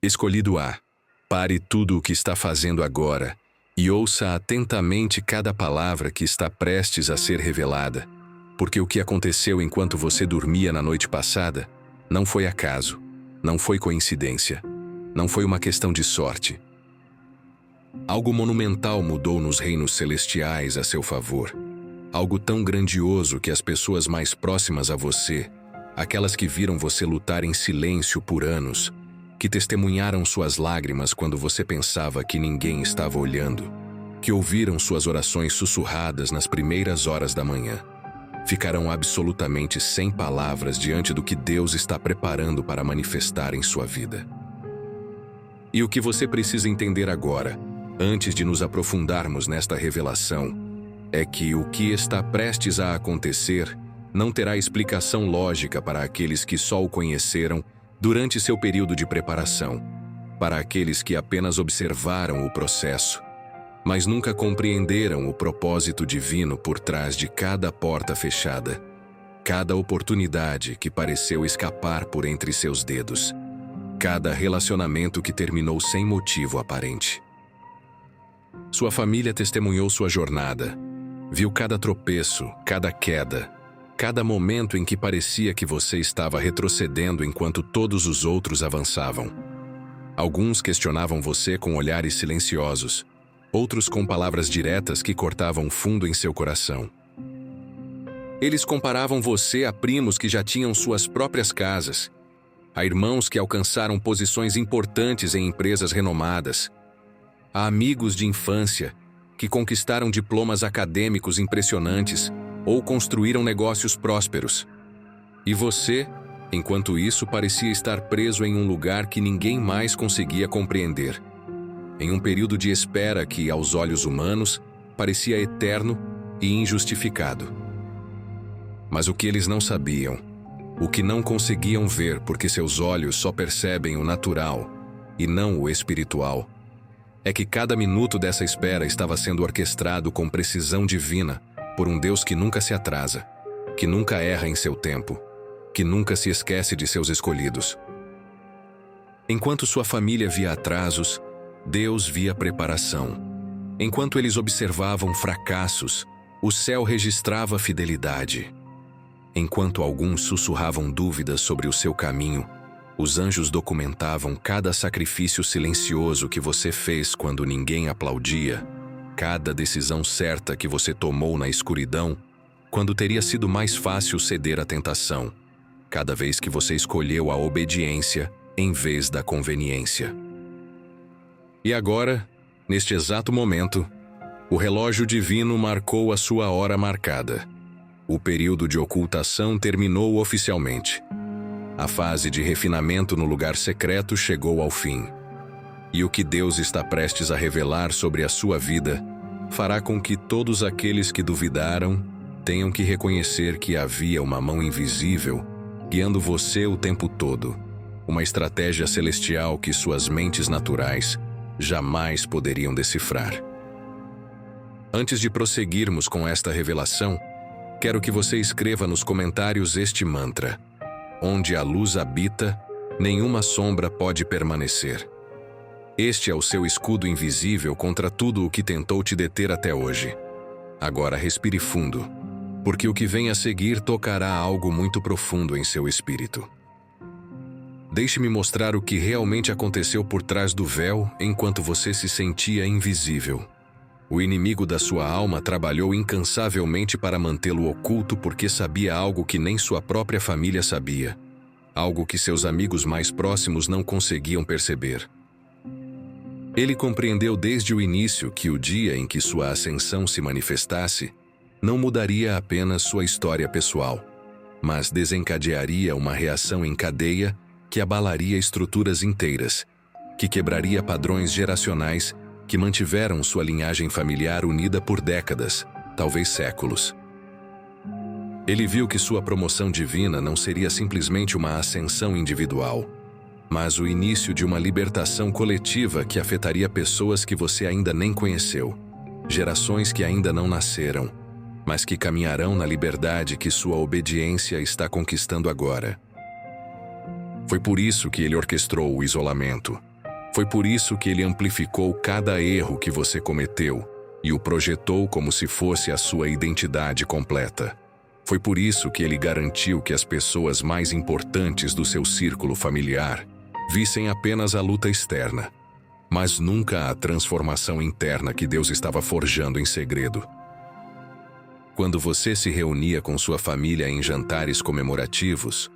Escolhido A. Pare tudo o que está fazendo agora e ouça atentamente cada palavra que está prestes a ser revelada, porque o que aconteceu enquanto você dormia na noite passada não foi acaso, não foi coincidência, não foi uma questão de sorte. Algo monumental mudou nos reinos celestiais a seu favor. Algo tão grandioso que as pessoas mais próximas a você, aquelas que viram você lutar em silêncio por anos, que testemunharam suas lágrimas quando você pensava que ninguém estava olhando, que ouviram suas orações sussurradas nas primeiras horas da manhã, ficarão absolutamente sem palavras diante do que Deus está preparando para manifestar em sua vida. E o que você precisa entender agora, antes de nos aprofundarmos nesta revelação, é que o que está prestes a acontecer não terá explicação lógica para aqueles que só o conheceram durante seu período de preparação, para aqueles que apenas observaram o processo, mas nunca compreenderam o propósito divino por trás de cada porta fechada, cada oportunidade que pareceu escapar por entre seus dedos, cada relacionamento que terminou sem motivo aparente. Sua família testemunhou sua jornada, viu cada tropeço, cada queda, cada momento em que parecia que você estava retrocedendo enquanto todos os outros avançavam. Alguns questionavam você com olhares silenciosos, outros com palavras diretas que cortavam fundo em seu coração. Eles comparavam você a primos que já tinham suas próprias casas, a irmãos que alcançaram posições importantes em empresas renomadas, a amigos de infância que conquistaram diplomas acadêmicos impressionantes ou construíram negócios prósperos. E você, enquanto isso, parecia estar preso em um lugar que ninguém mais conseguia compreender, em um período de espera que, aos olhos humanos, parecia eterno e injustificado. Mas o que eles não sabiam, o que não conseguiam ver porque seus olhos só percebem o natural e não o espiritual, é que cada minuto dessa espera estava sendo orquestrado com precisão divina por um Deus que nunca se atrasa, que nunca erra em seu tempo, que nunca se esquece de seus escolhidos. Enquanto sua família via atrasos, Deus via preparação. Enquanto eles observavam fracassos, o céu registrava fidelidade. Enquanto alguns sussurravam dúvidas sobre o seu caminho, os anjos documentavam cada sacrifício silencioso que você fez quando ninguém aplaudia, cada decisão certa que você tomou na escuridão, quando teria sido mais fácil ceder à tentação, cada vez que você escolheu a obediência em vez da conveniência. E agora, neste exato momento, o relógio divino marcou a sua hora marcada. O período de ocultação terminou oficialmente. A fase de refinamento no lugar secreto chegou ao fim. E o que Deus está prestes a revelar sobre a sua vida fará com que todos aqueles que duvidaram tenham que reconhecer que havia uma mão invisível guiando você o tempo todo, uma estratégia celestial que suas mentes naturais jamais poderiam decifrar. Antes de prosseguirmos com esta revelação, quero que você escreva nos comentários este mantra: onde a luz habita, nenhuma sombra pode permanecer. Este é o seu escudo invisível contra tudo o que tentou te deter até hoje. Agora respire fundo, porque o que vem a seguir tocará algo muito profundo em seu espírito. Deixe-me mostrar o que realmente aconteceu por trás do véu enquanto você se sentia invisível. O inimigo da sua alma trabalhou incansavelmente para mantê-lo oculto porque sabia algo que nem sua própria família sabia, algo que seus amigos mais próximos não conseguiam perceber. Ele compreendeu desde o início que o dia em que sua ascensão se manifestasse não mudaria apenas sua história pessoal, mas desencadearia uma reação em cadeia que abalaria estruturas inteiras, que quebraria padrões geracionais que mantiveram sua linhagem familiar unida por décadas, talvez séculos. Ele viu que sua promoção divina não seria simplesmente uma ascensão individual, mas o início de uma libertação coletiva que afetaria pessoas que você ainda nem conheceu, gerações que ainda não nasceram, mas que caminharão na liberdade que sua obediência está conquistando agora. Foi por isso que ele orquestrou o isolamento, Foi por isso que ele amplificou cada erro que você cometeu e o projetou como se fosse a sua identidade completa. Foi por isso que ele garantiu que as pessoas mais importantes do seu círculo familiar vissem apenas a luta externa, mas nunca a transformação interna que Deus estava forjando em segredo. Quando você se reunia com sua família em jantares comemorativos,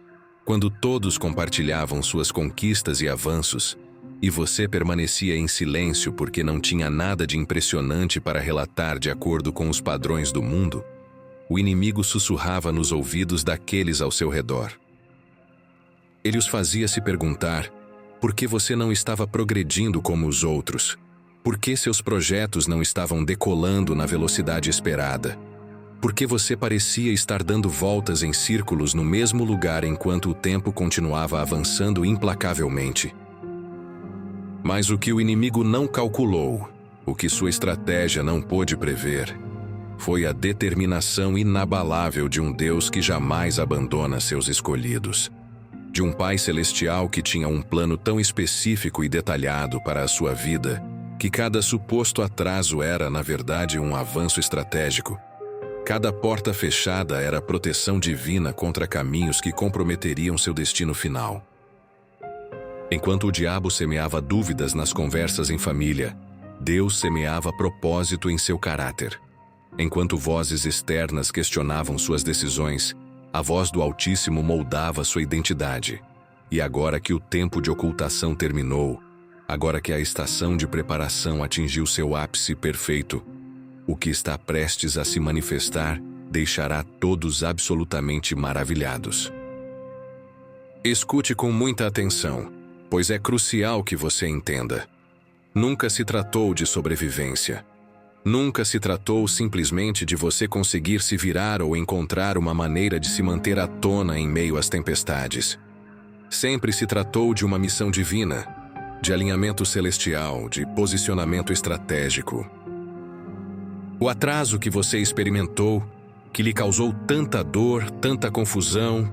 quando todos compartilhavam suas conquistas e avanços, e você permanecia em silêncio porque não tinha nada de impressionante para relatar de acordo com os padrões do mundo, o inimigo sussurrava nos ouvidos daqueles ao seu redor. Ele os fazia se perguntar por que você não estava progredindo como os outros, por que seus projetos não estavam decolando na velocidade esperada, por que você parecia estar dando voltas em círculos no mesmo lugar enquanto o tempo continuava avançando implacavelmente. Mas o que o inimigo não calculou, o que sua estratégia não pôde prever, foi a determinação inabalável de um Deus que jamais abandona seus escolhidos. De um Pai Celestial que tinha um plano tão específico e detalhado para a sua vida, que cada suposto atraso era, na verdade, um avanço estratégico. Cada porta fechada era proteção divina contra caminhos que comprometeriam seu destino final. Enquanto o diabo semeava dúvidas nas conversas em família, Deus semeava propósito em seu caráter. Enquanto vozes externas questionavam suas decisões, a voz do Altíssimo moldava sua identidade. E agora que o tempo de ocultação terminou, agora que a estação de preparação atingiu seu ápice perfeito, o que está prestes a se manifestar deixará todos absolutamente maravilhados. Escute com muita atenção, pois é crucial que você entenda. Nunca se tratou de sobrevivência. Nunca se tratou simplesmente de você conseguir se virar ou encontrar uma maneira de se manter à tona em meio às tempestades. Sempre se tratou de uma missão divina, de alinhamento celestial, de posicionamento estratégico. O atraso que você experimentou, que lhe causou tanta dor, tanta confusão,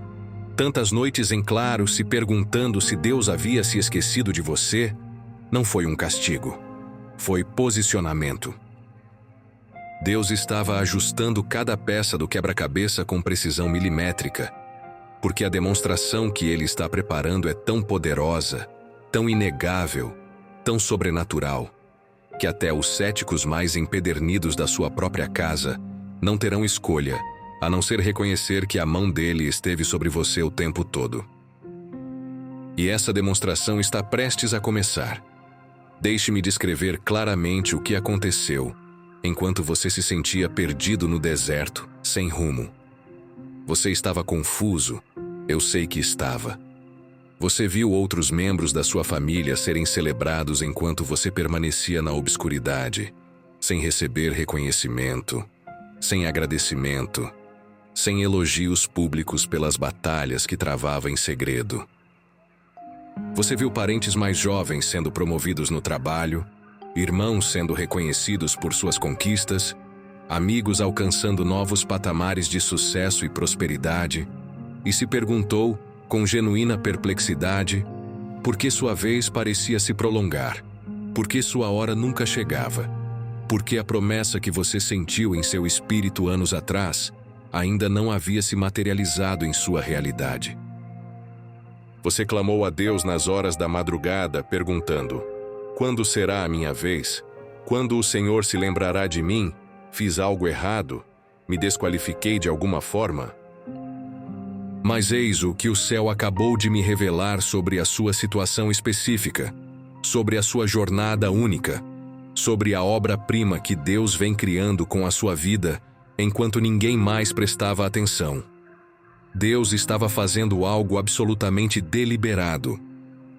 tantas noites em claro se perguntando se Deus havia se esquecido de você, não foi um castigo, foi posicionamento. Deus estava ajustando cada peça do quebra-cabeça com precisão milimétrica, porque a demonstração que Ele está preparando é tão poderosa, tão inegável, tão sobrenatural, que até os céticos mais empedernidos da sua própria casa não terão escolha, a não ser reconhecer que a mão dele esteve sobre você o tempo todo. E essa demonstração está prestes a começar. Deixe-me descrever claramente o que aconteceu enquanto você se sentia perdido no deserto, sem rumo. Você estava confuso, eu sei que estava. Você viu outros membros da sua família serem celebrados enquanto você permanecia na obscuridade, sem receber reconhecimento, sem agradecimento, sem elogios públicos pelas batalhas que travava em segredo. Você viu parentes mais jovens sendo promovidos no trabalho, irmãos sendo reconhecidos por suas conquistas, amigos alcançando novos patamares de sucesso e prosperidade, e se perguntou, com genuína perplexidade, por que sua vez parecia se prolongar, por que sua hora nunca chegava, por que a promessa que você sentiu em seu espírito anos atrás ainda não havia se materializado em sua realidade. Você clamou a Deus nas horas da madrugada, perguntando: quando será a minha vez? Quando o Senhor se lembrará de mim? Fiz algo errado? Me desqualifiquei de alguma forma? Mas eis o que o céu acabou de me revelar sobre a sua situação específica, sobre a sua jornada única, sobre a obra-prima que Deus vem criando com a sua vida, enquanto ninguém mais prestava atenção. Deus estava fazendo algo absolutamente deliberado,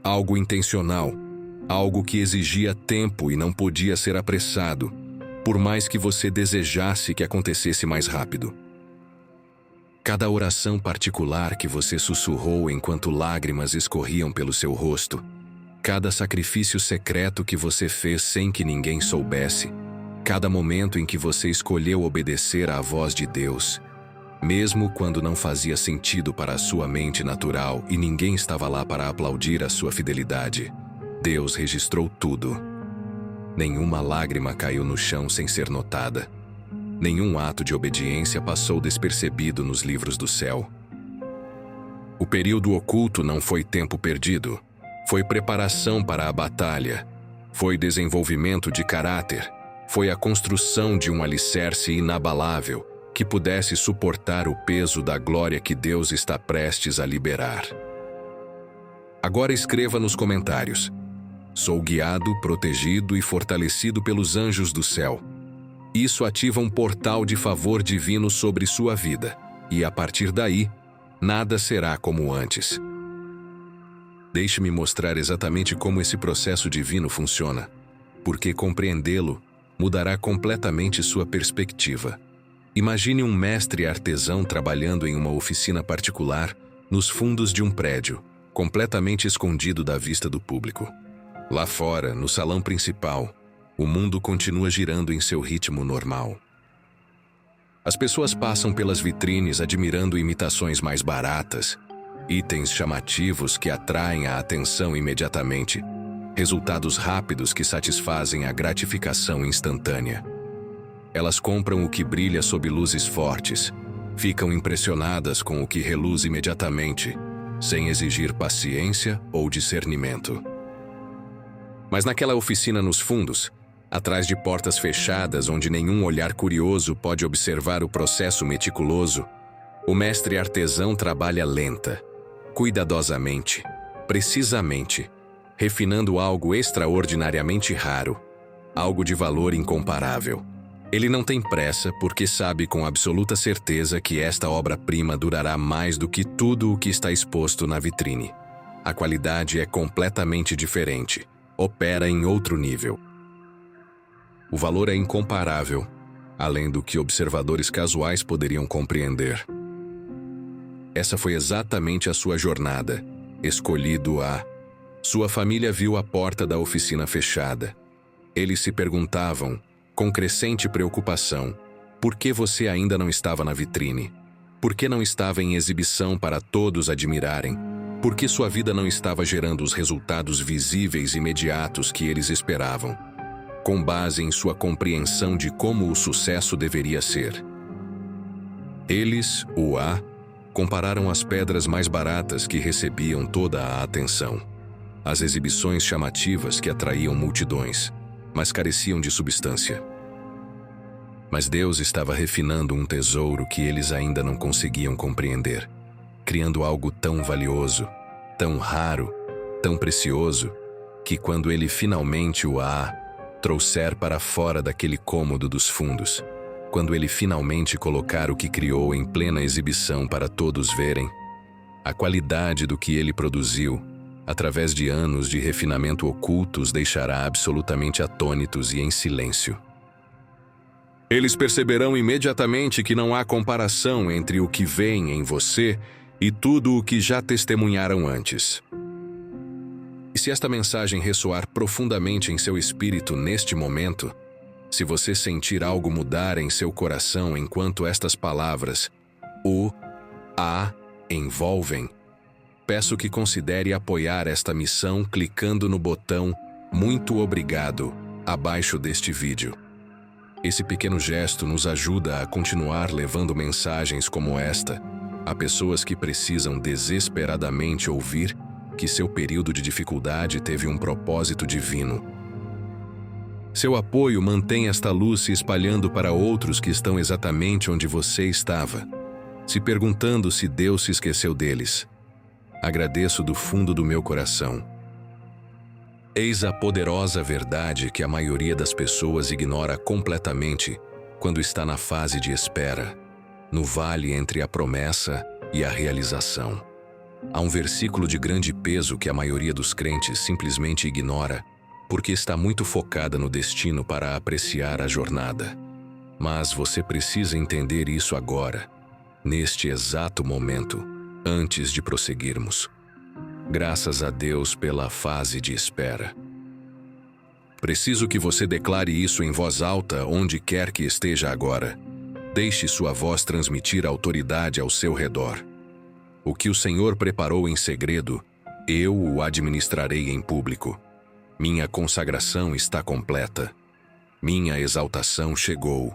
algo intencional, algo que exigia tempo e não podia ser apressado, por mais que você desejasse que acontecesse mais rápido. Cada oração particular que você sussurrou enquanto lágrimas escorriam pelo seu rosto, cada sacrifício secreto que você fez sem que ninguém soubesse, cada momento em que você escolheu obedecer à voz de Deus, mesmo quando não fazia sentido para a sua mente natural e ninguém estava lá para aplaudir a sua fidelidade, Deus registrou tudo. Nenhuma lágrima caiu no chão sem ser notada. Nenhum ato de obediência passou despercebido nos livros do céu. O período oculto não foi tempo perdido. Foi preparação para a batalha. Foi desenvolvimento de caráter. Foi a construção de um alicerce inabalável que pudesse suportar o peso da glória que Deus está prestes a liberar. Agora escreva nos comentários: sou guiado, protegido e fortalecido pelos anjos do céu. Isso ativa um portal de favor divino sobre sua vida, e a partir daí, nada será como antes. Deixe-me mostrar exatamente como esse processo divino funciona, porque compreendê-lo mudará completamente sua perspectiva. Imagine um mestre artesão trabalhando em uma oficina particular nos fundos de um prédio, completamente escondido da vista do público. Lá fora, no salão principal, o mundo continua girando em seu ritmo normal. As pessoas passam pelas vitrines admirando imitações mais baratas, itens chamativos que atraem a atenção imediatamente, resultados rápidos que satisfazem a gratificação instantânea. Elas compram o que brilha sob luzes fortes, ficam impressionadas com o que reluz imediatamente, sem exigir paciência ou discernimento. Mas naquela oficina nos fundos, atrás de portas fechadas onde nenhum olhar curioso pode observar o processo meticuloso, o mestre artesão trabalha lenta, cuidadosamente, precisamente, refinando algo extraordinariamente raro, algo de valor incomparável. Ele não tem pressa porque sabe com absoluta certeza que esta obra-prima durará mais do que tudo o que está exposto na vitrine. A qualidade é completamente diferente, opera em outro nível. O valor é incomparável, além do que observadores casuais poderiam compreender. Essa foi exatamente a sua jornada, escolhido a... Sua família viu a porta da oficina fechada. Eles se perguntavam, com crescente preocupação, por que você ainda não estava na vitrine? Por que não estava em exibição para todos admirarem? Por que sua vida não estava gerando os resultados visíveis imediatos que eles esperavam? Com base em sua compreensão de como o sucesso deveria ser. Eles, compararam as pedras mais baratas que recebiam toda a atenção. As exibições chamativas que atraíam multidões, mas careciam de substância. Mas Deus estava refinando um tesouro que eles ainda não conseguiam compreender, criando algo tão valioso, tão raro, tão precioso, que quando Ele finalmente trouxer para fora daquele cômodo dos fundos, quando Ele finalmente colocar o que criou em plena exibição para todos verem, a qualidade do que Ele produziu, através de anos de refinamento oculto, os deixará absolutamente atônitos e em silêncio. Eles perceberão imediatamente que não há comparação entre o que veem em você e tudo o que já testemunharam antes. E se esta mensagem ressoar profundamente em seu espírito neste momento, se você sentir algo mudar em seu coração enquanto estas palavras, envolvem, peço que considere apoiar esta missão clicando no botão "Muito obrigado" abaixo deste vídeo. Esse pequeno gesto nos ajuda a continuar levando mensagens como esta a pessoas que precisam desesperadamente ouvir que seu período de dificuldade teve um propósito divino. Seu apoio mantém esta luz se espalhando para outros que estão exatamente onde você estava, se perguntando se Deus se esqueceu deles. Agradeço do fundo do meu coração. Eis a poderosa verdade que a maioria das pessoas ignora completamente quando está na fase de espera, no vale entre a promessa e a realização. Há um versículo de grande peso que a maioria dos crentes simplesmente ignora, porque está muito focada no destino para apreciar a jornada. Mas você precisa entender isso agora, neste exato momento, antes de prosseguirmos. Graças a Deus pela fase de espera. Preciso que você declare isso em voz alta onde quer que esteja agora. Deixe sua voz transmitir autoridade ao seu redor. O que o Senhor preparou em segredo, eu o administrarei em público. Minha consagração está completa. Minha exaltação chegou.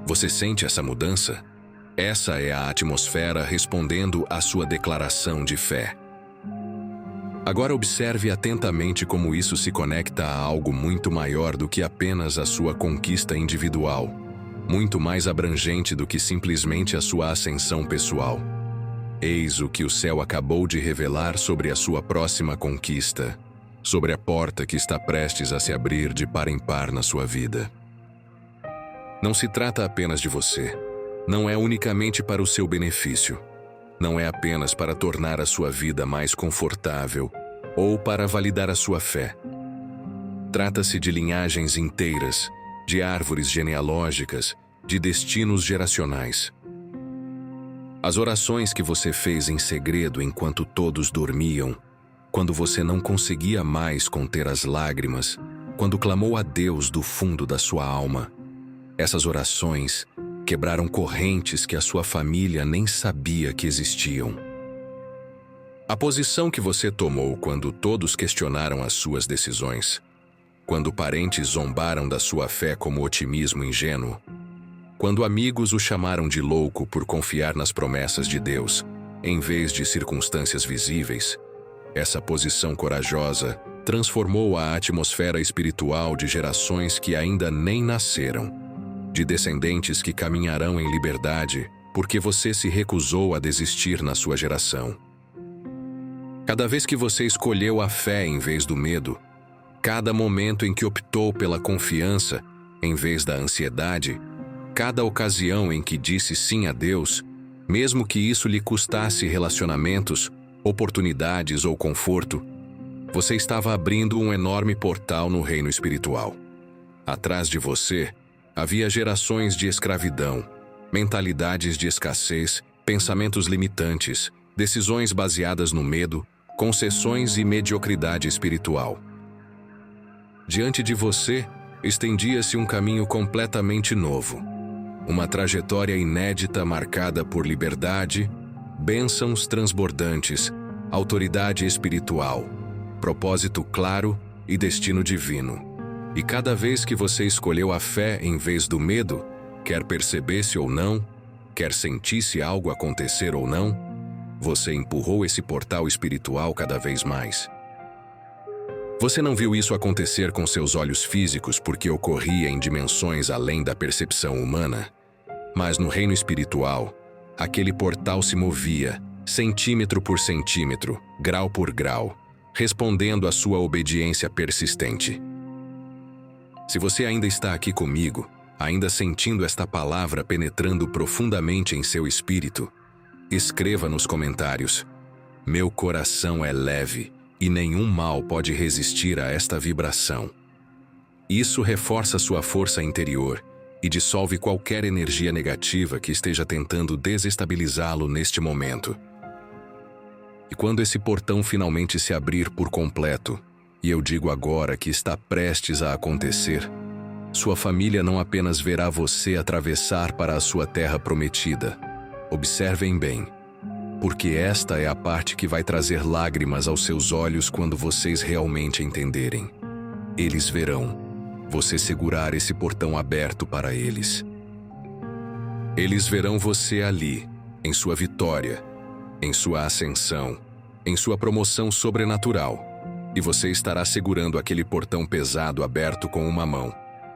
Você sente essa mudança? Essa é a atmosfera respondendo à sua declaração de fé. Agora observe atentamente como isso se conecta a algo muito maior do que apenas a sua conquista individual, muito mais abrangente do que simplesmente a sua ascensão pessoal. Eis o que o céu acabou de revelar sobre a sua próxima conquista, sobre a porta que está prestes a se abrir de par em par na sua vida. Não se trata apenas de você. Não é unicamente para o seu benefício. Não é apenas para tornar a sua vida mais confortável ou para validar a sua fé. Trata-se de linhagens inteiras, de árvores genealógicas, de destinos geracionais. As orações que você fez em segredo enquanto todos dormiam, quando você não conseguia mais conter as lágrimas, quando clamou a Deus do fundo da sua alma, essas orações quebraram correntes que a sua família nem sabia que existiam. A posição que você tomou quando todos questionaram as suas decisões, quando parentes zombaram da sua fé como otimismo ingênuo, quando amigos o chamaram de louco por confiar nas promessas de Deus, em vez de circunstâncias visíveis, essa posição corajosa transformou a atmosfera espiritual de gerações que ainda nem nasceram, de descendentes que caminharão em liberdade porque você se recusou a desistir na sua geração. Cada vez que você escolheu a fé em vez do medo, cada momento em que optou pela confiança em vez da ansiedade, cada ocasião em que disse sim a Deus, mesmo que isso lhe custasse relacionamentos, oportunidades ou conforto, você estava abrindo um enorme portal no reino espiritual. Atrás de você, havia gerações de escravidão, mentalidades de escassez, pensamentos limitantes, decisões baseadas no medo, concessões e mediocridade espiritual. Diante de você, estendia-se um caminho completamente novo. Uma trajetória inédita marcada por liberdade, bênçãos transbordantes, autoridade espiritual, propósito claro e destino divino. E cada vez que você escolheu a fé em vez do medo, quer percebesse ou não, quer sentisse algo acontecer ou não, você empurrou esse portal espiritual cada vez mais. Você não viu isso acontecer com seus olhos físicos porque ocorria em dimensões além da percepção humana, mas no reino espiritual, aquele portal se movia, centímetro por centímetro, grau por grau, respondendo à sua obediência persistente. Se você ainda está aqui comigo, ainda sentindo esta palavra penetrando profundamente em seu espírito, escreva nos comentários: meu coração é leve e nenhum mal pode resistir a esta vibração. Isso reforça sua força interior e dissolve qualquer energia negativa que esteja tentando desestabilizá-lo neste momento. E quando esse portão finalmente se abrir por completo, e eu digo agora que está prestes a acontecer, sua família não apenas verá você atravessar para a sua terra prometida. Observem bem, porque esta é a parte que vai trazer lágrimas aos seus olhos quando vocês realmente entenderem. Eles verão você segurar esse portão aberto para eles. Eles verão você ali, em sua vitória, em sua ascensão, em sua promoção sobrenatural. E você estará segurando aquele portão pesado aberto com uma mão,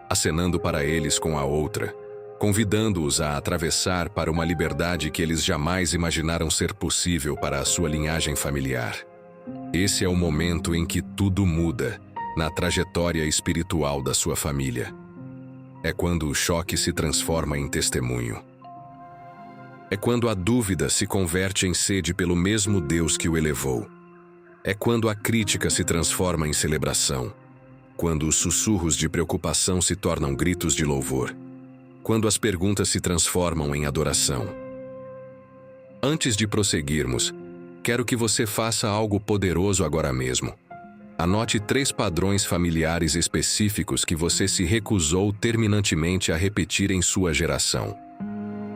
acenando para eles com a outra, convidando-os a atravessar para uma liberdade que eles jamais imaginaram ser possível para a sua linhagem familiar. Esse é o momento em que tudo muda na trajetória espiritual da sua família. É quando o choque se transforma em testemunho. É quando a dúvida se converte em sede pelo mesmo Deus que o elevou. É quando a crítica se transforma em celebração, quando os sussurros de preocupação se tornam gritos de louvor, quando as perguntas se transformam em adoração. Antes de prosseguirmos, quero que você faça algo poderoso agora mesmo. Anote 3 padrões familiares específicos que você se recusou terminantemente a repetir em sua geração.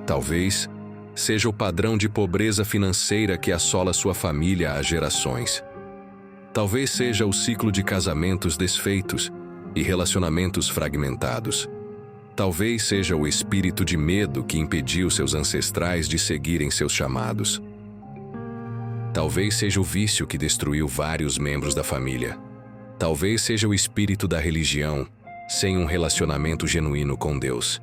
Talvez seja o padrão de pobreza financeira que assola sua família há gerações. Talvez seja o ciclo de casamentos desfeitos e relacionamentos fragmentados. Talvez seja o espírito de medo que impediu seus ancestrais de seguirem seus chamados. Talvez seja o vício que destruiu vários membros da família. Talvez seja o espírito da religião, sem um relacionamento genuíno com Deus.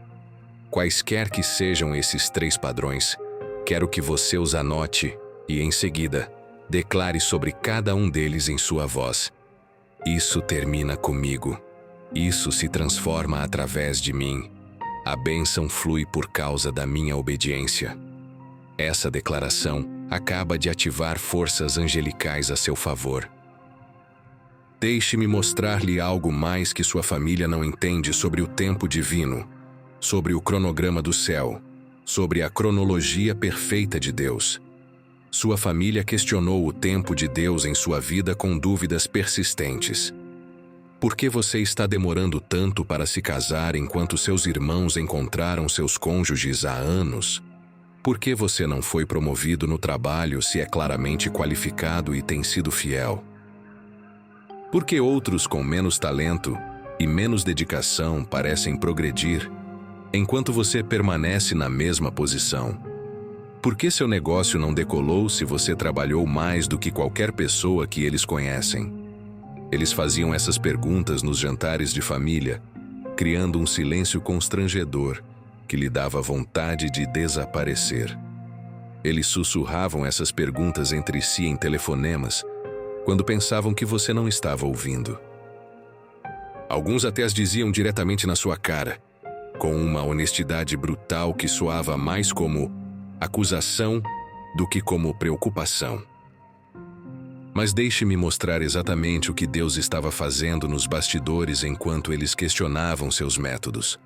Quaisquer que sejam esses 3 padrões, quero que você os anote e, em seguida, declare sobre cada um deles em sua voz. Isso termina comigo. Isso se transforma através de mim. A bênção flui por causa da minha obediência. Essa declaração acaba de ativar forças angelicais a seu favor. Deixe-me mostrar-lhe algo mais que sua família não entende sobre o tempo divino, sobre o cronograma do céu, sobre a cronologia perfeita de Deus. Sua família questionou o tempo de Deus em sua vida com dúvidas persistentes. Por que você está demorando tanto para se casar enquanto seus irmãos encontraram seus cônjuges há anos? Por que você não foi promovido no trabalho se é claramente qualificado e tem sido fiel? Por que outros com menos talento e menos dedicação parecem progredir, enquanto você permanece na mesma posição? Por que seu negócio não decolou se você trabalhou mais do que qualquer pessoa que eles conhecem? Eles faziam essas perguntas nos jantares de família, criando um silêncio constrangedor que lhe dava vontade de desaparecer. Eles sussurravam essas perguntas entre si em telefonemas, quando pensavam que você não estava ouvindo. Alguns até as diziam diretamente na sua cara, com uma honestidade brutal que soava mais como acusação do que como preocupação. Mas deixe-me mostrar exatamente o que Deus estava fazendo nos bastidores enquanto eles questionavam seus métodos.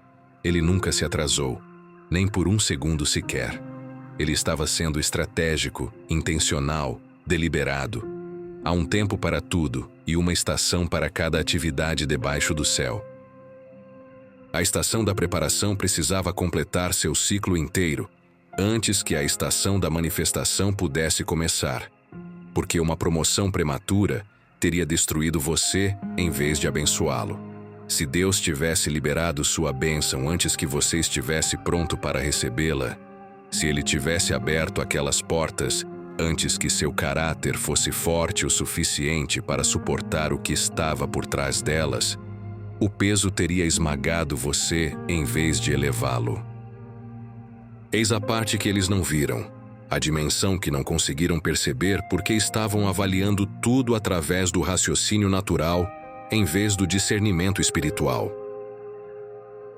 Ele nunca se atrasou, nem por um segundo sequer. Ele estava sendo estratégico, intencional, deliberado. Há um tempo para tudo e uma estação para cada atividade debaixo do céu. A estação da preparação precisava completar seu ciclo inteiro, antes que a estação da manifestação pudesse começar, porque uma promoção prematura teria destruído você em vez de abençoá-lo. Se Deus tivesse liberado sua bênção antes que você estivesse pronto para recebê-la, se Ele tivesse aberto aquelas portas antes que seu caráter fosse forte o suficiente para suportar o que estava por trás delas, o peso teria esmagado você em vez de elevá-lo. Eis a parte que eles não viram, a dimensão que não conseguiram perceber porque estavam avaliando tudo através do raciocínio natural em vez do discernimento espiritual.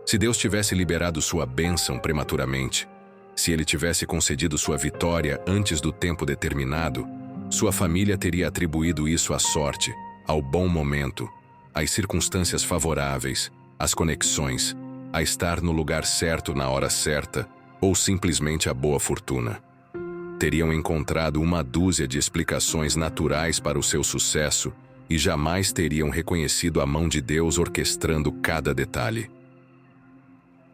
Se Deus tivesse liberado sua bênção prematuramente, se Ele tivesse concedido sua vitória antes do tempo determinado, sua família teria atribuído isso à sorte, ao bom momento, às circunstâncias favoráveis, às conexões, a estar no lugar certo na hora certa, ou simplesmente à boa fortuna. Teriam encontrado uma dúzia de explicações naturais para o seu sucesso e jamais teriam reconhecido a mão de Deus orquestrando cada detalhe.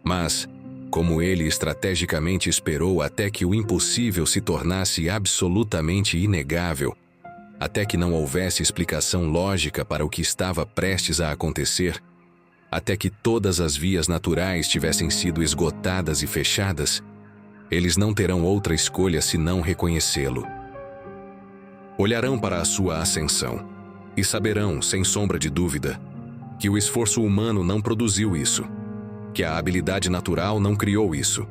Mas, como ele estrategicamente esperou até que o impossível se tornasse absolutamente inegável, até que não houvesse explicação lógica para o que estava prestes a acontecer, até que todas as vias naturais tivessem sido esgotadas e fechadas, eles não terão outra escolha senão reconhecê-lo. Olharão para a sua ascensão e saberão, sem sombra de dúvida, que o esforço humano não produziu isso, que a habilidade natural não criou isso,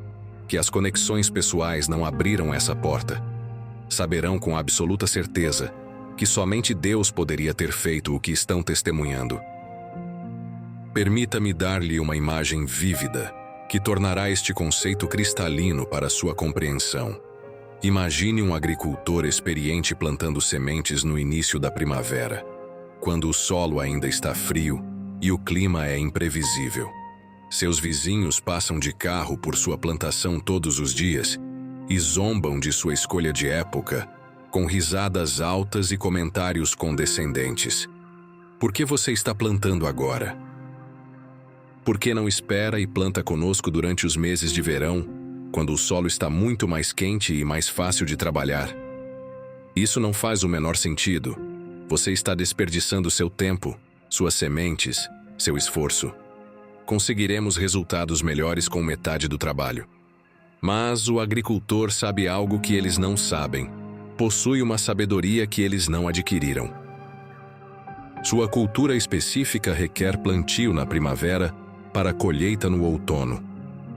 que as conexões pessoais não abriram essa porta. Saberão com absoluta certeza que somente Deus poderia ter feito o que estão testemunhando. Permita-me dar-lhe uma imagem vívida que tornará este conceito cristalino para sua compreensão. Imagine um agricultor experiente plantando sementes no início da primavera, quando o solo ainda está frio e o clima é imprevisível. Seus vizinhos passam de carro por sua plantação todos os dias e zombam de sua escolha de época, com risadas altas e comentários condescendentes. Por que você está plantando agora? Por que não espera e planta conosco durante os meses de verão, quando o solo está muito mais quente e mais fácil de trabalhar? Isso não faz o menor sentido. Você está desperdiçando seu tempo, suas sementes, seu esforço. Conseguiremos resultados melhores com metade do trabalho. Mas o agricultor sabe algo que eles não sabem. Possui uma sabedoria que eles não adquiriram. Sua cultura específica requer plantio na primavera para colheita no outono,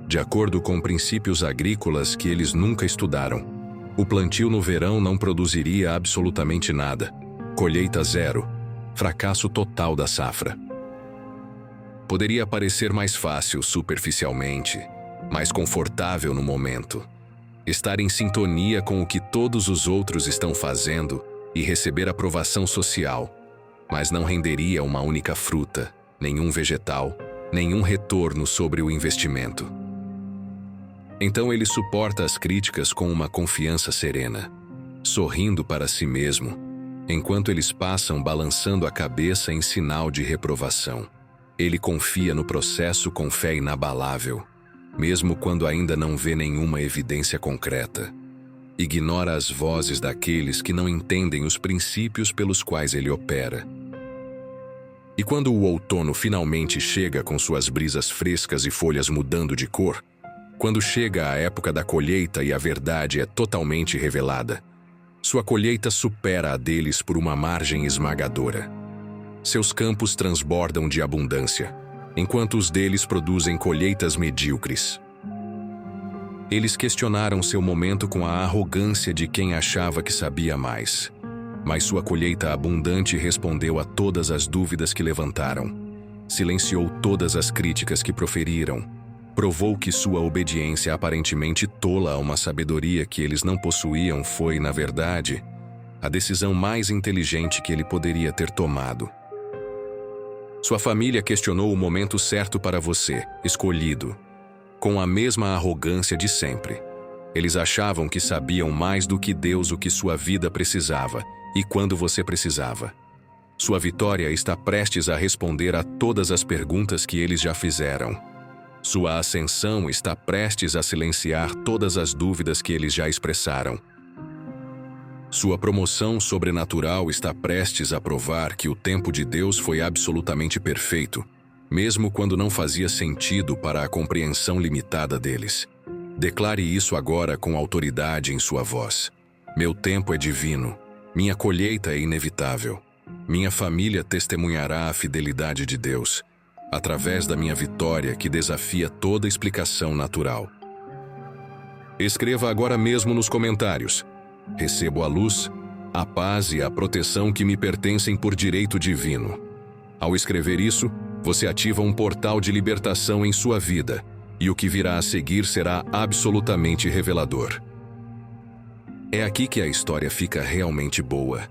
de acordo com princípios agrícolas que eles nunca estudaram. O plantio no verão não produziria absolutamente nada. Colheita zero. Fracasso total da safra. Poderia parecer mais fácil superficialmente, mais confortável no momento. Estar em sintonia com o que todos os outros estão fazendo e receber aprovação social, mas não renderia uma única fruta, nenhum vegetal, nenhum retorno sobre o investimento. Então ele suporta as críticas com uma confiança serena, sorrindo para si mesmo, enquanto eles passam balançando a cabeça em sinal de reprovação. Ele confia no processo com fé inabalável, mesmo quando ainda não vê nenhuma evidência concreta. Ignora as vozes daqueles que não entendem os princípios pelos quais ele opera. E quando o outono finalmente chega com suas brisas frescas e folhas mudando de cor, quando chega a época da colheita e a verdade é totalmente revelada, sua colheita supera a deles por uma margem esmagadora. Seus campos transbordam de abundância, enquanto os deles produzem colheitas medíocres. Eles questionaram seu momento com a arrogância de quem achava que sabia mais. Mas sua colheita abundante respondeu a todas as dúvidas que levantaram. Silenciou todas as críticas que proferiram. Provou que sua obediência aparentemente tola a uma sabedoria que eles não possuíam foi, na verdade, a decisão mais inteligente que ele poderia ter tomado. Sua família questionou o momento certo para você, escolhido, com a mesma arrogância de sempre. Eles achavam que sabiam mais do que Deus o que sua vida precisava e quando você precisava. Sua vitória está prestes a responder a todas as perguntas que eles já fizeram. Sua ascensão está prestes a silenciar todas as dúvidas que eles já expressaram. Sua promoção sobrenatural está prestes a provar que o tempo de Deus foi absolutamente perfeito, mesmo quando não fazia sentido para a compreensão limitada deles. Declare isso agora com autoridade em sua voz. Meu tempo é divino. Minha colheita é inevitável. Minha família testemunhará a fidelidade de Deus, através da minha vitória que desafia toda explicação natural. Escreva agora mesmo nos comentários: recebo a luz, a paz e a proteção que me pertencem por direito divino. Ao escrever isso, você ativa um portal de libertação em sua vida, e o que virá a seguir será absolutamente revelador. É aqui que a história fica realmente boa,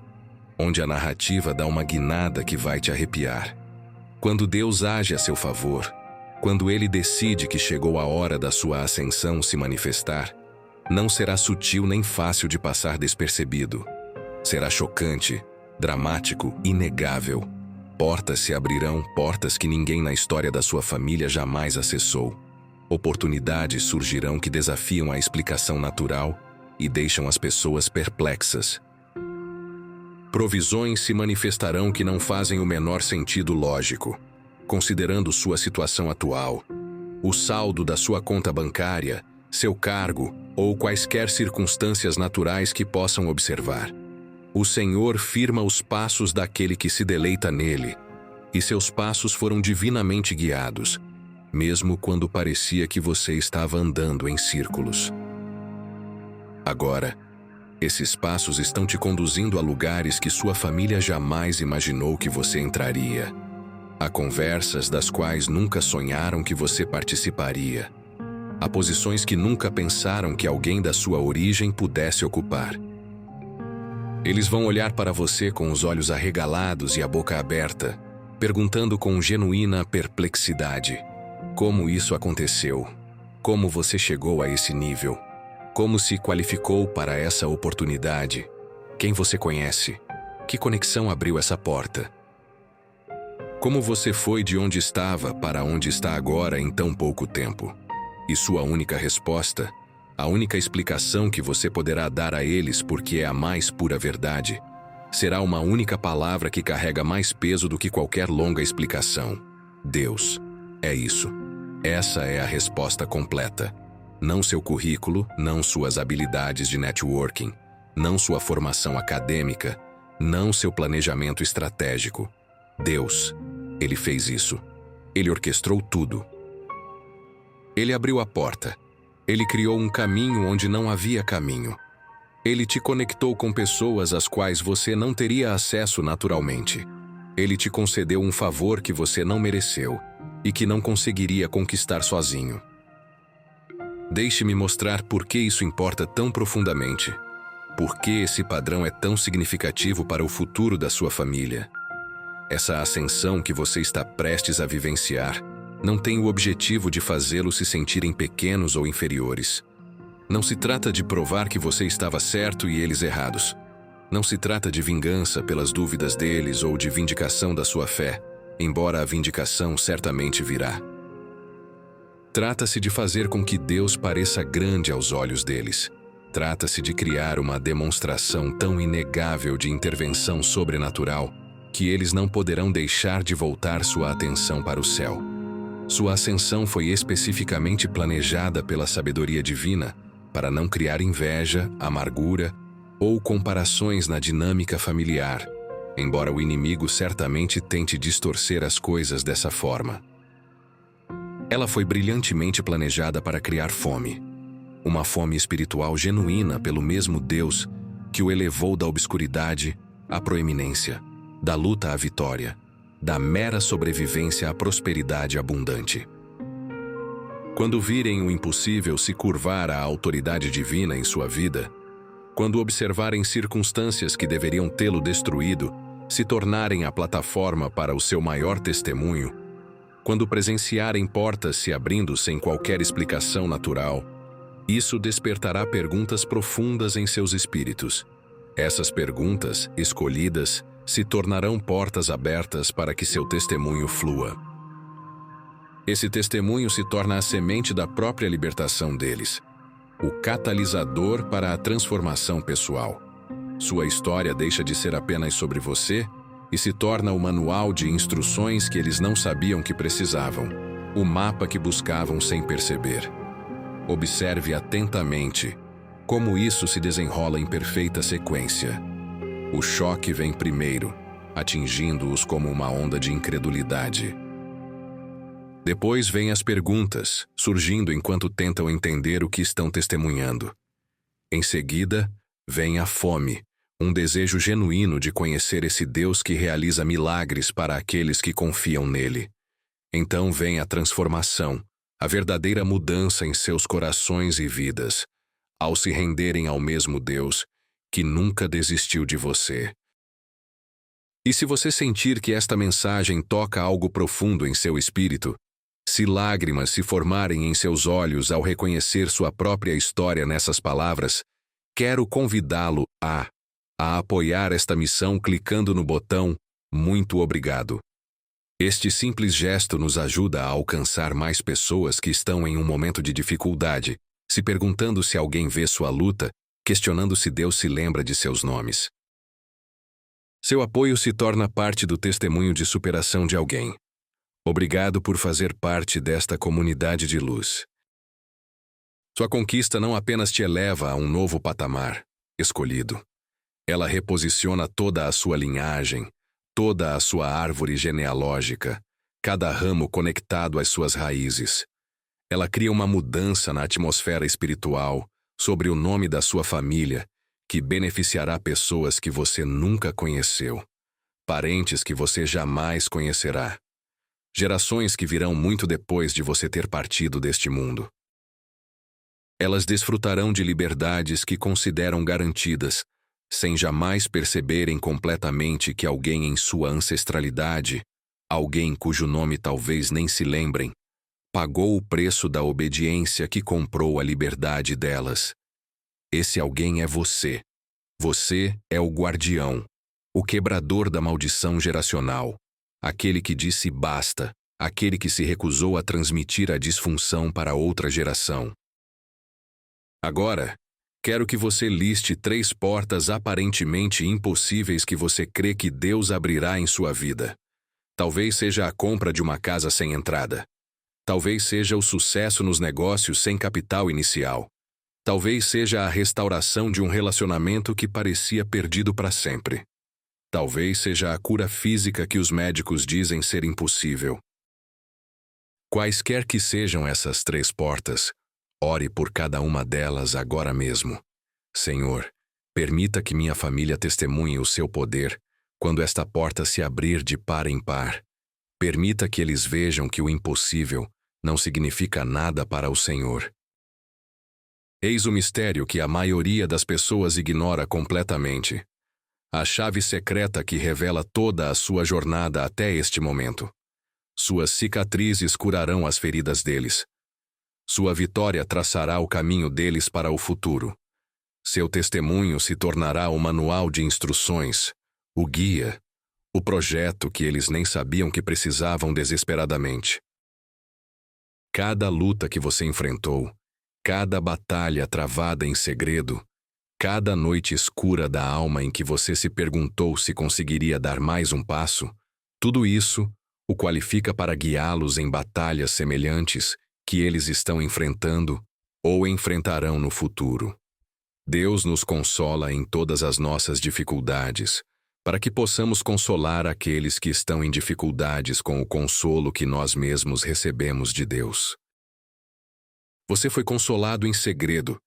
onde a narrativa dá uma guinada que vai te arrepiar. Quando Deus age a seu favor, quando Ele decide que chegou a hora da sua ascensão se manifestar, não será sutil nem fácil de passar despercebido. Será chocante, dramático, inegável. Portas se abrirão, portas que ninguém na história da sua família jamais acessou. Oportunidades surgirão que desafiam a explicação natural e deixam as pessoas perplexas. Provisões se manifestarão que não fazem o menor sentido lógico, considerando sua situação atual, o saldo da sua conta bancária, seu cargo ou quaisquer circunstâncias naturais que possam observar. O Senhor firma os passos daquele que se deleita nele, e seus passos foram divinamente guiados, mesmo quando parecia que você estava andando em círculos. Agora, esses passos estão te conduzindo a lugares que sua família jamais imaginou que você entraria, a conversas das quais nunca sonharam que você participaria, a posições que nunca pensaram que alguém da sua origem pudesse ocupar. Eles vão olhar para você com os olhos arregalados e a boca aberta, perguntando com genuína perplexidade: como isso aconteceu? Como você chegou a esse nível? Como se qualificou para essa oportunidade? Quem você conhece? Que conexão abriu essa porta? Como você foi de onde estava para onde está agora em tão pouco tempo? E sua única resposta, a única explicação que você poderá dar a eles porque é a mais pura verdade, será uma única palavra que carrega mais peso do que qualquer longa explicação. Deus. É isso. Essa é a resposta completa. Não seu currículo, não suas habilidades de networking, não sua formação acadêmica, não seu planejamento estratégico. Deus. Ele fez isso. Ele orquestrou tudo. Ele abriu a porta. Ele criou um caminho onde não havia caminho. Ele te conectou com pessoas às quais você não teria acesso naturalmente. Ele te concedeu um favor que você não mereceu e que não conseguiria conquistar sozinho. Deixe-me mostrar por que isso importa tão profundamente. Por que esse padrão é tão significativo para o futuro da sua família. Essa ascensão que você está prestes a vivenciar não tem o objetivo de fazê-los se sentirem pequenos ou inferiores. Não se trata de provar que você estava certo e eles errados. Não se trata de vingança pelas dúvidas deles ou de vindicação da sua fé, embora a vindicação certamente virá. Trata-se de fazer com que Deus pareça grande aos olhos deles. Trata-se de criar uma demonstração tão inegável de intervenção sobrenatural que eles não poderão deixar de voltar sua atenção para o céu. Sua ascensão foi especificamente planejada pela sabedoria divina para não criar inveja, amargura ou comparações na dinâmica familiar, embora o inimigo certamente tente distorcer as coisas dessa forma. Ela foi brilhantemente planejada para criar fome, uma fome espiritual genuína pelo mesmo Deus que o elevou da obscuridade à proeminência, da luta à vitória, da mera sobrevivência à prosperidade abundante. Quando virem o impossível se curvar à autoridade divina em sua vida, quando observarem circunstâncias que deveriam tê-lo destruído se tornarem a plataforma para o seu maior testemunho, quando presenciarem portas se abrindo sem qualquer explicação natural, isso despertará perguntas profundas em seus espíritos. Essas perguntas, escolhidas, se tornarão portas abertas para que seu testemunho flua. Esse testemunho se torna a semente da própria libertação deles, o catalisador para a transformação pessoal. Sua história deixa de ser apenas sobre você e se torna o manual de instruções que eles não sabiam que precisavam, o mapa que buscavam sem perceber. Observe atentamente como isso se desenrola em perfeita sequência. O choque vem primeiro, atingindo-os como uma onda de incredulidade. Depois vêm as perguntas, surgindo enquanto tentam entender o que estão testemunhando. Em seguida, vem a fome, um desejo genuíno de conhecer esse Deus que realiza milagres para aqueles que confiam nele. Então vem a transformação, a verdadeira mudança em seus corações e vidas, ao se renderem ao mesmo Deus que nunca desistiu de você. E se você sentir que esta mensagem toca algo profundo em seu espírito, se lágrimas se formarem em seus olhos ao reconhecer sua própria história nessas palavras, quero convidá-lo a apoiar esta missão clicando no botão "Muito obrigado". Este simples gesto nos ajuda a alcançar mais pessoas que estão em um momento de dificuldade, se perguntando se alguém vê sua luta, questionando se Deus se lembra de seus nomes. Seu apoio se torna parte do testemunho de superação de alguém. Obrigado por fazer parte desta comunidade de luz. Sua conquista não apenas te eleva a um novo patamar, escolhido. Ela reposiciona toda a sua linhagem, toda a sua árvore genealógica, cada ramo conectado às suas raízes. Ela cria uma mudança na atmosfera espiritual, sobre o nome da sua família, que beneficiará pessoas que você nunca conheceu, parentes que você jamais conhecerá, gerações que virão muito depois de você ter partido deste mundo. Elas desfrutarão de liberdades que consideram garantidas, sem jamais perceberem completamente que alguém em sua ancestralidade, alguém cujo nome talvez nem se lembrem, pagou o preço da obediência que comprou a liberdade delas. Esse alguém é você. Você é o guardião, o quebrador da maldição geracional, aquele que disse basta, aquele que se recusou a transmitir a disfunção para outra geração. Agora, Quero que você liste 3 portas aparentemente impossíveis que você crê que Deus abrirá em sua vida. Talvez seja a compra de uma casa sem entrada. Talvez seja o sucesso nos negócios sem capital inicial. Talvez seja a restauração de um relacionamento que parecia perdido para sempre. Talvez seja a cura física que os médicos dizem ser impossível. Quaisquer que sejam essas 3 portas, ore por cada uma delas agora mesmo. Senhor, permita que minha família testemunhe o seu poder quando esta porta se abrir de par em par. Permita que eles vejam que o impossível não significa nada para o Senhor. Eis o mistério que a maioria das pessoas ignora completamente. A chave secreta que revela toda a sua jornada até este momento. Suas cicatrizes curarão as feridas deles. Sua vitória traçará o caminho deles para o futuro. Seu testemunho se tornará o manual de instruções, o guia, o projeto que eles nem sabiam que precisavam desesperadamente. Cada luta que você enfrentou, cada batalha travada em segredo, cada noite escura da alma em que você se perguntou se conseguiria dar mais um passo, tudo isso o qualifica para guiá-los em batalhas semelhantes que eles estão enfrentando ou enfrentarão no futuro. Deus nos consola em todas as nossas dificuldades, para que possamos consolar aqueles que estão em dificuldades com o consolo que nós mesmos recebemos de Deus. Você foi consolado em segredo,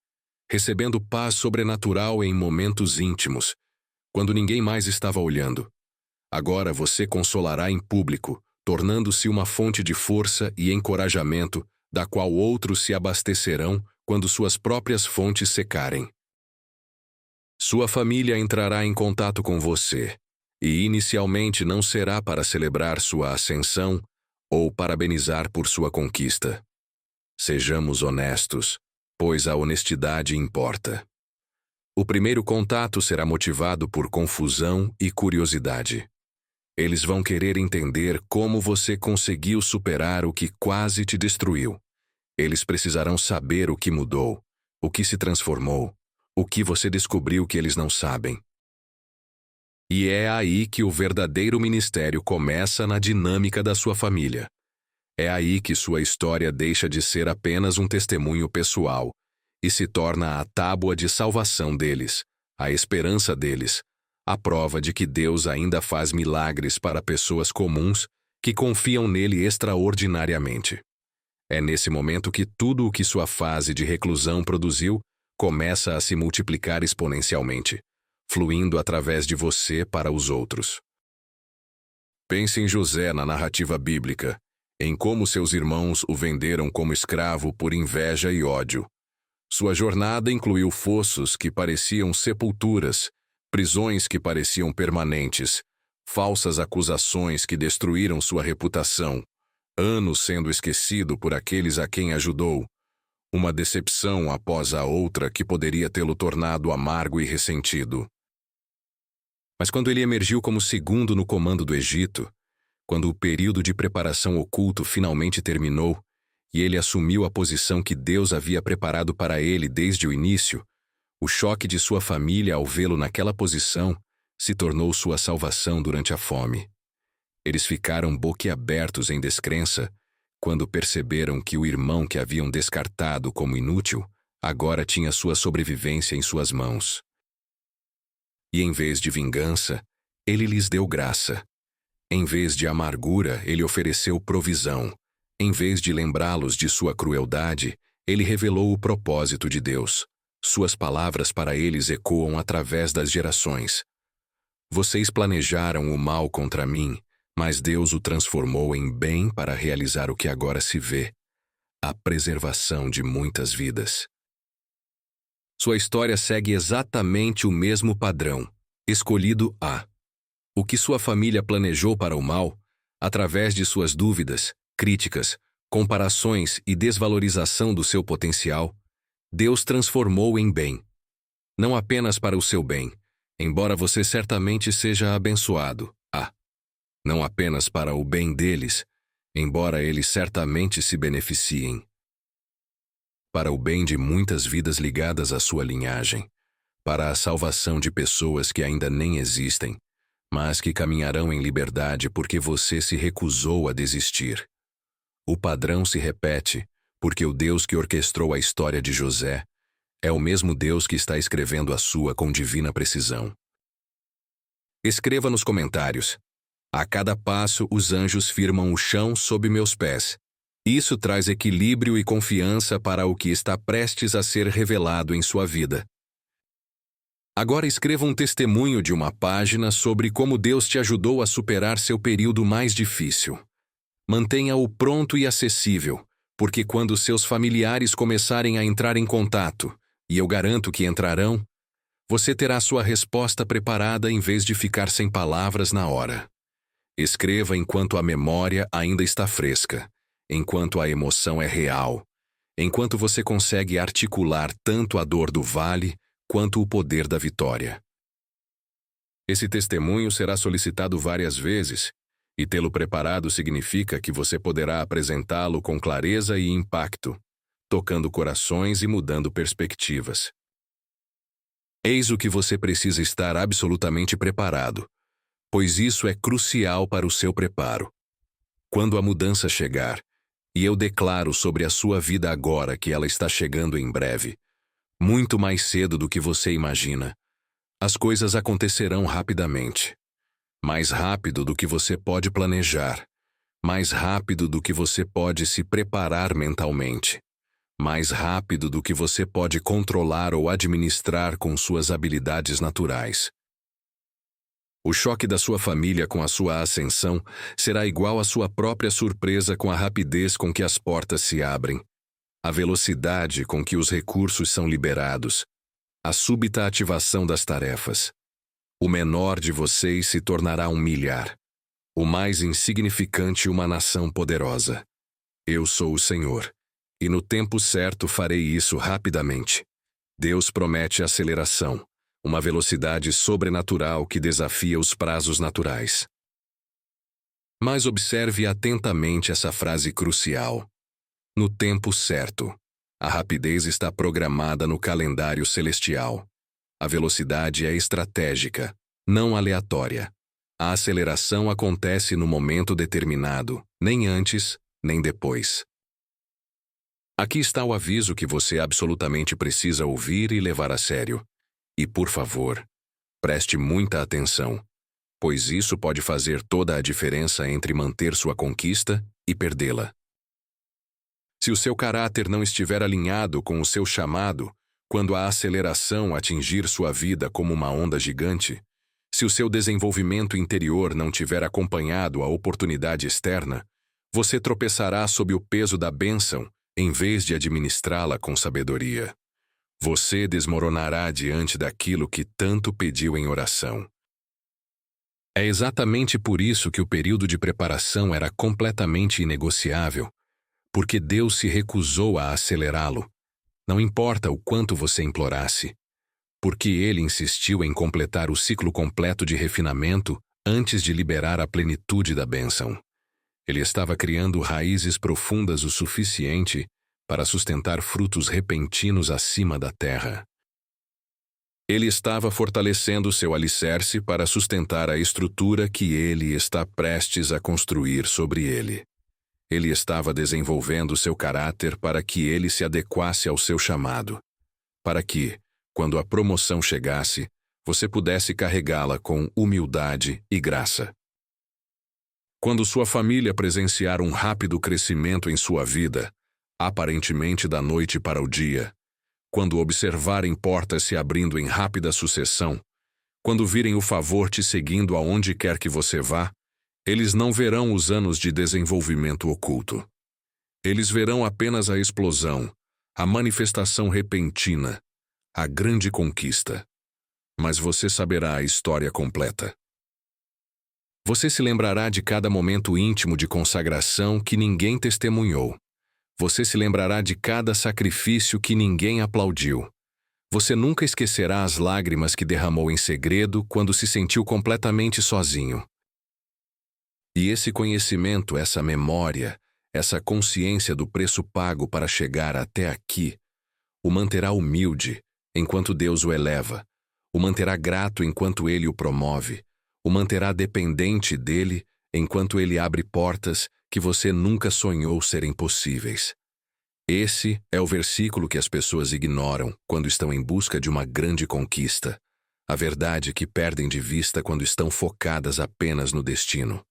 recebendo paz sobrenatural em momentos íntimos, quando ninguém mais estava olhando. Agora você consolará em público, tornando-se uma fonte de força e encorajamento, da qual outros se abastecerão quando suas próprias fontes secarem. Sua família entrará em contato com você, e inicialmente não será para celebrar sua ascensão ou parabenizar por sua conquista. Sejamos honestos, pois a honestidade importa. O primeiro contato será motivado por confusão e curiosidade. Eles vão querer entender como você conseguiu superar o que quase te destruiu. Eles precisarão saber o que mudou, o que se transformou, o que você descobriu que eles não sabem. E é aí que o verdadeiro ministério começa na dinâmica da sua família. É aí que sua história deixa de ser apenas um testemunho pessoal e se torna a tábua de salvação deles, a esperança deles, a prova de que Deus ainda faz milagres para pessoas comuns que confiam nele extraordinariamente. É nesse momento que tudo o que sua fase de reclusão produziu começa a se multiplicar exponencialmente, fluindo através de você para os outros. Pense em José na narrativa bíblica, em como seus irmãos o venderam como escravo por inveja e ódio. Sua jornada incluiu fossos que pareciam sepulturas, prisões que pareciam permanentes, falsas acusações que destruíram sua reputação, anos sendo esquecido por aqueles a quem ajudou, uma decepção após a outra que poderia tê-lo tornado amargo e ressentido. Mas quando ele emergiu como segundo no comando do Egito, quando o período de preparação oculto finalmente terminou e ele assumiu a posição que Deus havia preparado para ele desde o início, o choque de sua família ao vê-lo naquela posição se tornou sua salvação durante a fome. Eles ficaram boquiabertos em descrença quando perceberam que o irmão que haviam descartado como inútil agora tinha sua sobrevivência em suas mãos. E em vez de vingança, ele lhes deu graça. Em vez de amargura, ele ofereceu provisão. Em vez de lembrá-los de sua crueldade, ele revelou o propósito de Deus. Suas palavras para eles ecoam através das gerações. Vocês planejaram o mal contra mim, mas Deus o transformou em bem para realizar o que agora se vê, a preservação de muitas vidas. Sua história segue exatamente o mesmo padrão, escolhido A. O que sua família planejou para o mal, através de suas dúvidas, críticas, comparações e desvalorização do seu potencial, Deus transformou em bem. Não apenas para o seu bem, embora você certamente seja abençoado. A. Não apenas para o bem deles, embora eles certamente se beneficiem. para o bem de muitas vidas ligadas à sua linhagem, para a salvação de pessoas que ainda nem existem, mas que caminharão em liberdade porque você se recusou a desistir. O padrão se repete, porque o Deus que orquestrou a história de José é o mesmo Deus que está escrevendo a sua com divina precisão. Escreva nos comentários: a cada passo os anjos firmam o chão sob meus pés. Isso traz equilíbrio e confiança para o que está prestes a ser revelado em sua vida. Agora escreva um testemunho de uma página sobre como Deus te ajudou a superar seu período mais difícil. Mantenha-o pronto e acessível, porque quando seus familiares começarem a entrar em contato, e eu garanto que entrarão, você terá sua resposta preparada em vez de ficar sem palavras na hora. Escreva enquanto a memória ainda está fresca, enquanto a emoção é real, enquanto você consegue articular tanto a dor do vale quanto o poder da vitória. Esse testemunho será solicitado várias vezes, e tê-lo preparado significa que você poderá apresentá-lo com clareza e impacto, tocando corações e mudando perspectivas. Eis o que você precisa estar absolutamente preparado, pois isso é crucial para o seu preparo. Quando a mudança chegar, e eu declaro sobre a sua vida agora que ela está chegando em breve, muito mais cedo do que você imagina, as coisas acontecerão rapidamente. Mais rápido do que você pode planejar, mais rápido do que você pode se preparar mentalmente, mais rápido do que você pode controlar ou administrar com suas habilidades naturais. O choque da sua família com a sua ascensão será igual à sua própria surpresa com a rapidez com que as portas se abrem, a velocidade com que os recursos são liberados, a súbita ativação das tarefas. O menor de vocês se tornará um milhar, o mais insignificante uma nação poderosa. Eu sou o Senhor, e no tempo certo farei isso rapidamente. Deus promete aceleração, uma velocidade sobrenatural que desafia os prazos naturais. Mas observe atentamente essa frase crucial. No tempo certo. A rapidez está programada no calendário celestial. A velocidade é estratégica, não aleatória. A aceleração acontece no momento determinado, nem antes, nem depois. Aqui está o aviso que você absolutamente precisa ouvir e levar a sério. E, por favor, preste muita atenção, pois isso pode fazer toda a diferença entre manter sua conquista e perdê-la. Se o seu caráter não estiver alinhado com o seu chamado, quando a aceleração atingir sua vida como uma onda gigante, se o seu desenvolvimento interior não tiver acompanhado a oportunidade externa, você tropeçará sob o peso da bênção em vez de administrá-la com sabedoria. Você desmoronará diante daquilo que tanto pediu em oração. É exatamente por isso que o período de preparação era completamente inegociável, porque Deus se recusou a acelerá-lo. Não importa o quanto você implorasse, porque Ele insistiu em completar o ciclo completo de refinamento antes de liberar a plenitude da bênção. Ele estava criando raízes profundas o suficiente para sustentar frutos repentinos acima da terra. Ele estava fortalecendo seu alicerce para sustentar a estrutura que ele está prestes a construir sobre ele. Ele estava desenvolvendo seu caráter para que ele se adequasse ao seu chamado, para que, quando a promoção chegasse, você pudesse carregá-la com humildade e graça. Quando sua família presenciar um rápido crescimento em sua vida, aparentemente da noite para o dia, quando observarem portas se abrindo em rápida sucessão, quando virem o favor te seguindo aonde quer que você vá, eles não verão os anos de desenvolvimento oculto. Eles verão apenas a explosão, a manifestação repentina, a grande conquista. Mas você saberá a história completa. Você se lembrará de cada momento íntimo de consagração que ninguém testemunhou. Você se lembrará de cada sacrifício que ninguém aplaudiu. Você nunca esquecerá as lágrimas que derramou em segredo quando se sentiu completamente sozinho. E esse conhecimento, essa memória, essa consciência do preço pago para chegar até aqui, o manterá humilde, enquanto Deus o eleva, o manterá grato enquanto Ele o promove, o manterá dependente dele enquanto Ele abre portas que você nunca sonhou serem possíveis. Esse é o versículo que as pessoas ignoram quando estão em busca de uma grande conquista, a verdade que perdem de vista quando estão focadas apenas no destino.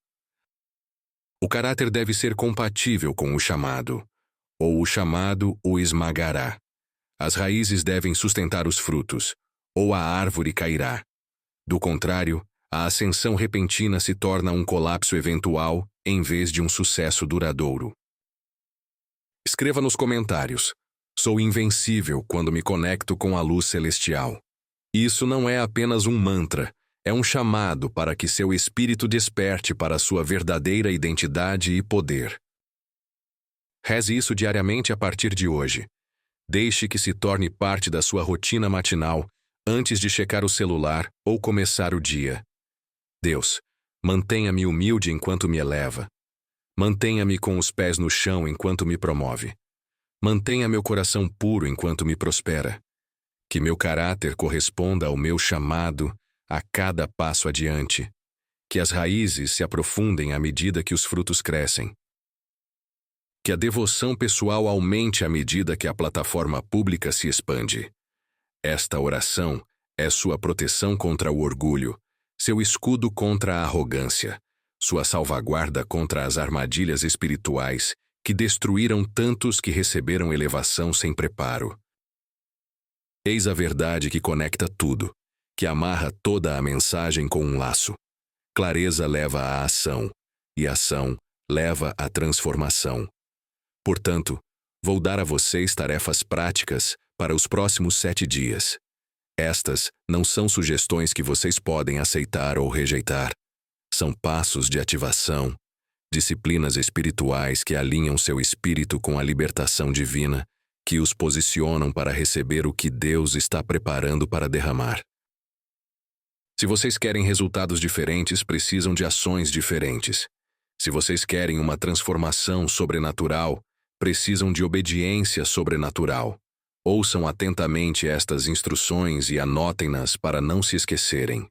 O caráter deve ser compatível com o chamado, ou o chamado o esmagará. As raízes devem sustentar os frutos, ou a árvore cairá. Do contrário, a ascensão repentina se torna um colapso eventual em vez de um sucesso duradouro. Escreva nos comentários: sou invencível quando me conecto com a luz celestial. Isso não é apenas um mantra, é um chamado para que seu espírito desperte para sua verdadeira identidade e poder. Reze isso diariamente a partir de hoje. Deixe que se torne parte da sua rotina matinal antes de checar o celular ou começar o dia. Deus, mantenha-me humilde enquanto me eleva. Mantenha-me com os pés no chão enquanto me promove. Mantenha meu coração puro enquanto me prospera. Que meu caráter corresponda ao meu chamado a cada passo adiante. Que as raízes se aprofundem à medida que os frutos crescem. Que a devoção pessoal aumente à medida que a plataforma pública se expande. Esta oração é sua proteção contra o orgulho, seu escudo contra a arrogância, sua salvaguarda contra as armadilhas espirituais que destruíram tantos que receberam elevação sem preparo. Eis a verdade que conecta tudo, que amarra toda a mensagem com um laço. Clareza leva à ação, e ação leva à transformação. Portanto, vou dar a vocês tarefas práticas para os próximos 7 dias. Estas não são sugestões que vocês podem aceitar ou rejeitar. São passos de ativação, disciplinas espirituais que alinham seu espírito com a libertação divina, que os posicionam para receber o que Deus está preparando para derramar. Se vocês querem resultados diferentes, precisam de ações diferentes. Se vocês querem uma transformação sobrenatural, precisam de obediência sobrenatural. Ouçam atentamente estas instruções e anotem-nas para não se esquecerem.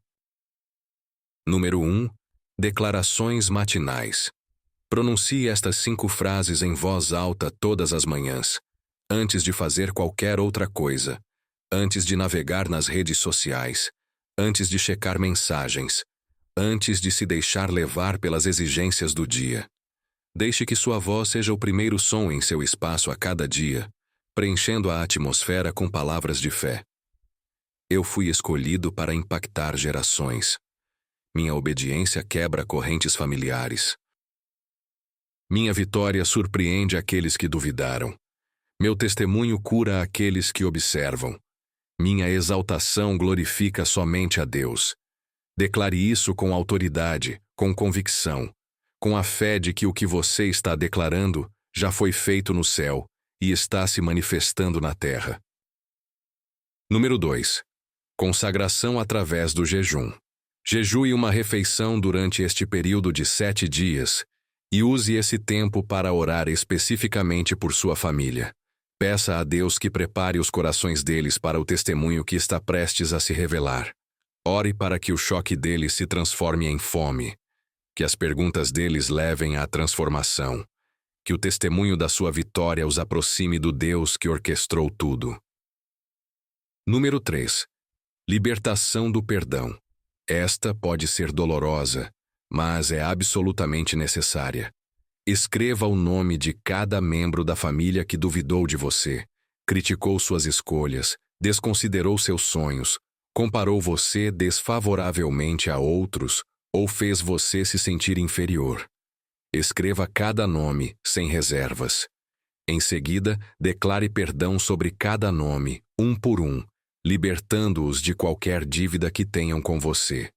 Número 1. Declarações matinais. Pronuncie estas 5 frases em voz alta todas as manhãs, antes de fazer qualquer outra coisa, antes de navegar nas redes sociais, antes de checar mensagens, antes de se deixar levar pelas exigências do dia. Deixe que sua voz seja o primeiro som em seu espaço a cada dia, preenchendo a atmosfera com palavras de fé. Eu fui escolhido para impactar gerações. Minha obediência quebra correntes familiares. Minha vitória surpreende aqueles que duvidaram. Meu testemunho cura aqueles que observam. Minha exaltação glorifica somente a Deus. Declare isso com autoridade, com convicção, com a fé de que o que você está declarando já foi feito no céu e está se manifestando na terra. Número 2. Consagração através do jejum. Jejue uma refeição durante este período de 7 dias e use esse tempo para orar especificamente por sua família. Peça a Deus que prepare os corações deles para o testemunho que está prestes a se revelar. Ore para que o choque deles se transforme em fome, que as perguntas deles levem à transformação, que o testemunho da sua vitória os aproxime do Deus que orquestrou tudo. Número 3. Libertação do perdão. Esta pode ser dolorosa, mas é absolutamente necessária. Escreva o nome de cada membro da família que duvidou de você, criticou suas escolhas, desconsiderou seus sonhos, comparou você desfavoravelmente a outros ou fez você se sentir inferior. Escreva cada nome, sem reservas. Em seguida, declare perdão sobre cada nome, um por um, libertando-os de qualquer dívida que tenham com você.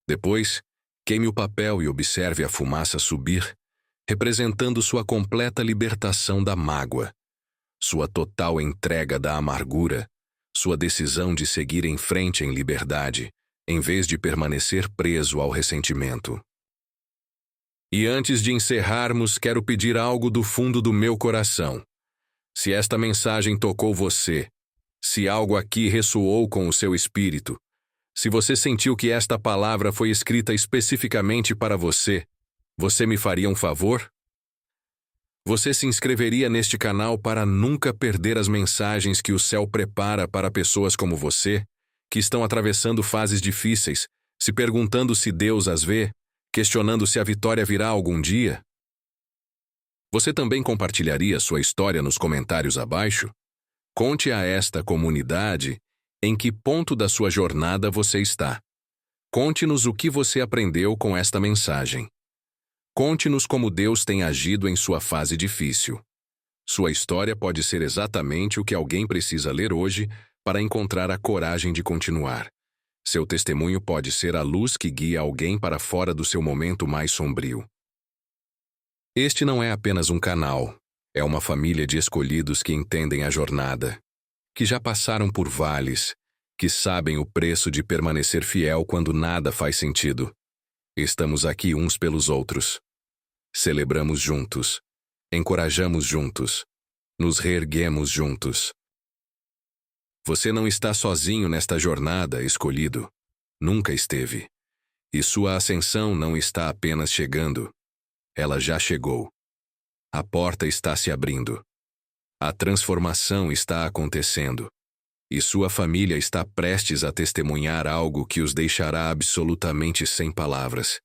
Depois, queime o papel e observe a fumaça subir, representando sua completa libertação da mágoa, sua total entrega da amargura, sua decisão de seguir em frente em liberdade, em vez de permanecer preso ao ressentimento. E antes de encerrarmos, quero pedir algo do fundo do meu coração. Se esta mensagem tocou você, se algo aqui ressoou com o seu espírito, se você sentiu que esta palavra foi escrita especificamente para você, você me faria um favor? Você se inscreveria neste canal para nunca perder as mensagens que o céu prepara para pessoas como você, que estão atravessando fases difíceis, se perguntando se Deus as vê, questionando se a vitória virá algum dia? Você também compartilharia sua história nos comentários abaixo? Conte a esta comunidade em que ponto da sua jornada você está. Conte-nos o que você aprendeu com esta mensagem. Conte-nos como Deus tem agido em sua fase difícil. Sua história pode ser exatamente o que alguém precisa ler hoje para encontrar a coragem de continuar. Seu testemunho pode ser a luz que guia alguém para fora do seu momento mais sombrio. Este não é apenas um canal, é uma família de escolhidos que entendem a jornada, que já passaram por vales, que sabem o preço de permanecer fiel quando nada faz sentido. Estamos aqui uns pelos outros. Celebramos juntos, encorajamos juntos, nos reerguemos juntos. Você não está sozinho nesta jornada, escolhido. Nunca esteve. E sua ascensão não está apenas chegando. Ela já chegou. A porta está se abrindo. A transformação está acontecendo. E sua família está prestes a testemunhar algo que os deixará absolutamente sem palavras.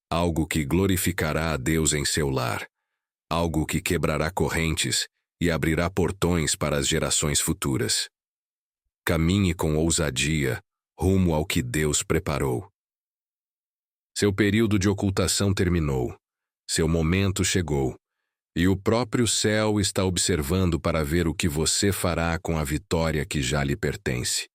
Algo que glorificará a Deus em seu lar. Algo que quebrará correntes e abrirá portões para as gerações futuras. Caminhe com ousadia, rumo ao que Deus preparou. Seu período de ocultação terminou. Seu momento chegou. E o próprio céu está observando para ver o que você fará com a vitória que já lhe pertence.